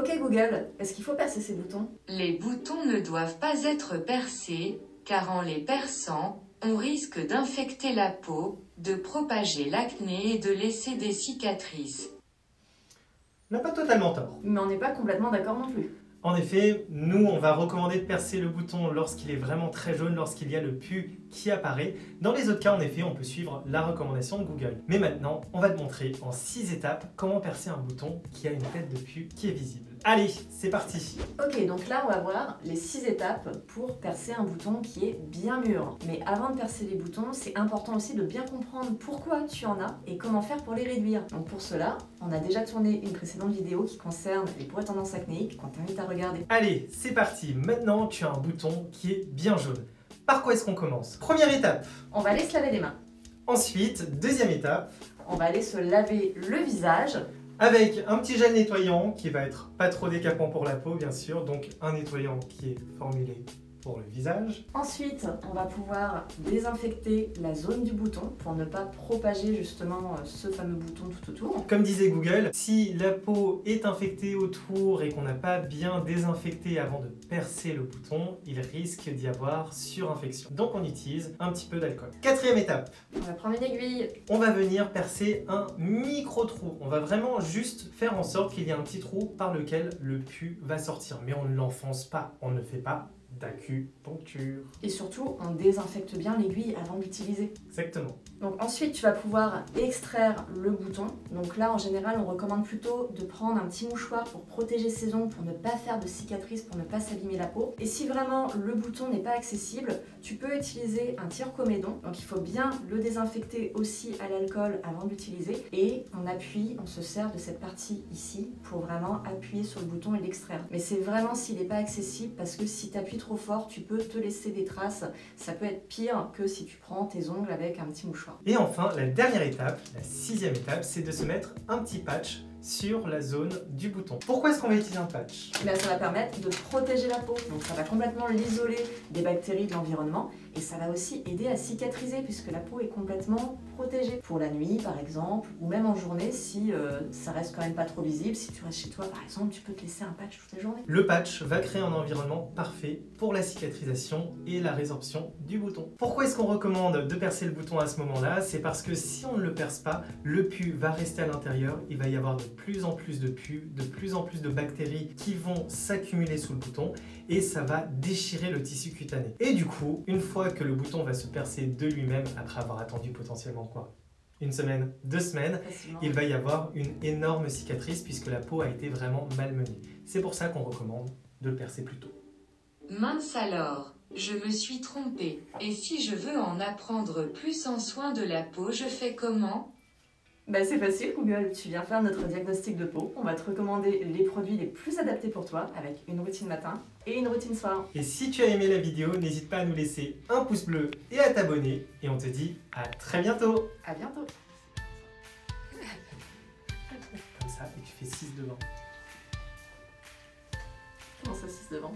Ok Google, est-ce qu'il faut percer ces boutons? Les boutons ne doivent pas être percés, car en les perçant, on risque d'infecter la peau, de propager l'acné et de laisser des cicatrices. On n'a pas totalement tort. Mais on n'est pas complètement d'accord non plus. En effet, nous, on va recommander de percer le bouton lorsqu'il est vraiment très jaune, lorsqu'il y a le pus qui apparaît. Dans les autres cas, en effet, on peut suivre la recommandation de Google. Mais maintenant, on va te montrer en 6 étapes comment percer un bouton qui a une tête de pus qui est visible. Allez, c'est parti! Ok, donc là on va voir les 6 étapes pour percer un bouton qui est bien mûr. Mais avant de percer les boutons, c'est important aussi de bien comprendre pourquoi tu en as et comment faire pour les réduire. Donc pour cela, on a déjà tourné une précédente vidéo qui concerne les points tendances acnéiques qu'on t'invite à regarder. Allez, c'est parti! Maintenant, tu as un bouton qui est bien jaune. Par quoi est-ce qu'on commence? Première étape. On va aller se laver les mains. Ensuite, deuxième étape. On va aller se laver le visage. Avec un petit gel nettoyant qui va être pas trop décapant pour la peau, bien sûr. Donc un nettoyant qui est formulé pour le visage. Ensuite, on va pouvoir désinfecter la zone du bouton pour ne pas propager justement ce fameux bouton tout autour. Comme disait Google, si la peau est infectée autour et qu'on n'a pas bien désinfecté avant de percer le bouton, il risque d'y avoir surinfection. Donc on utilise un petit peu d'alcool. Quatrième étape. On va prendre une aiguille. On va venir percer un micro-trou. On va vraiment juste faire en sorte qu'il y ait un petit trou par lequel le pus va sortir. Mais on ne l'enfonce pas, on ne fait pas d'acupuncture. Et surtout, on désinfecte bien l'aiguille avant d'utiliser. Exactement. Donc ensuite, tu vas pouvoir extraire le bouton. Donc là, en général, on recommande plutôt de prendre un petit mouchoir pour protéger ses ongles, pour ne pas faire de cicatrices, pour ne pas s'abîmer la peau. Et si vraiment le bouton n'est pas accessible, tu peux utiliser un tire-comédon. Donc il faut bien le désinfecter aussi à l'alcool avant de l'utiliser. Et on appuie, on se sert de cette partie ici pour vraiment appuyer sur le bouton et l'extraire. Mais c'est vraiment s'il n'est pas accessible, parce que si tu appuies trop fort, tu peux te laisser des traces. Ça peut être pire que si tu prends tes ongles avec un petit mouchoir. Et enfin, la dernière étape, la sixième étape, c'est de se mettre un petit patch sur la zone du bouton. Pourquoi est-ce qu'on va utiliser un patch? Ça va permettre de protéger la peau, donc ça va complètement l'isoler des bactéries de l'environnement et ça va aussi aider à cicatriser puisque la peau est complètement protégée. Pour la nuit par exemple, ou même en journée si ça reste quand même pas trop visible, si tu restes chez toi par exemple, tu peux te laisser un patch toute la journée. Le patch va créer un environnement parfait pour la cicatrisation et la résorption du bouton. Pourquoi est-ce qu'on recommande de percer le bouton à ce moment-là? C'est parce que si on ne le perce pas, le pus va rester à l'intérieur, il va y avoir de plus en plus de pus, de plus en plus de bactéries qui vont s'accumuler sous le bouton et ça va déchirer le tissu cutané. Et du coup, une fois que le bouton va se percer de lui-même, après avoir attendu potentiellement quoi? Une semaine, 2 semaines, il va y avoir une énorme cicatrice puisque la peau a été vraiment malmenée. C'est pour ça qu'on recommande de le percer plus tôt. Mince alors, je me suis trompée. Et si je veux en apprendre plus en soins de la peau, je fais comment? C'est facile Google, tu viens faire notre diagnostic de peau. On va te recommander les produits les plus adaptés pour toi avec une routine matin et une routine soir. Et si tu as aimé la vidéo, n'hésite pas à nous laisser un pouce bleu et à t'abonner. Et on te dit à très bientôt. À bientôt. Comme ça, et tu fais 6 devant. Comment ça 6 devant?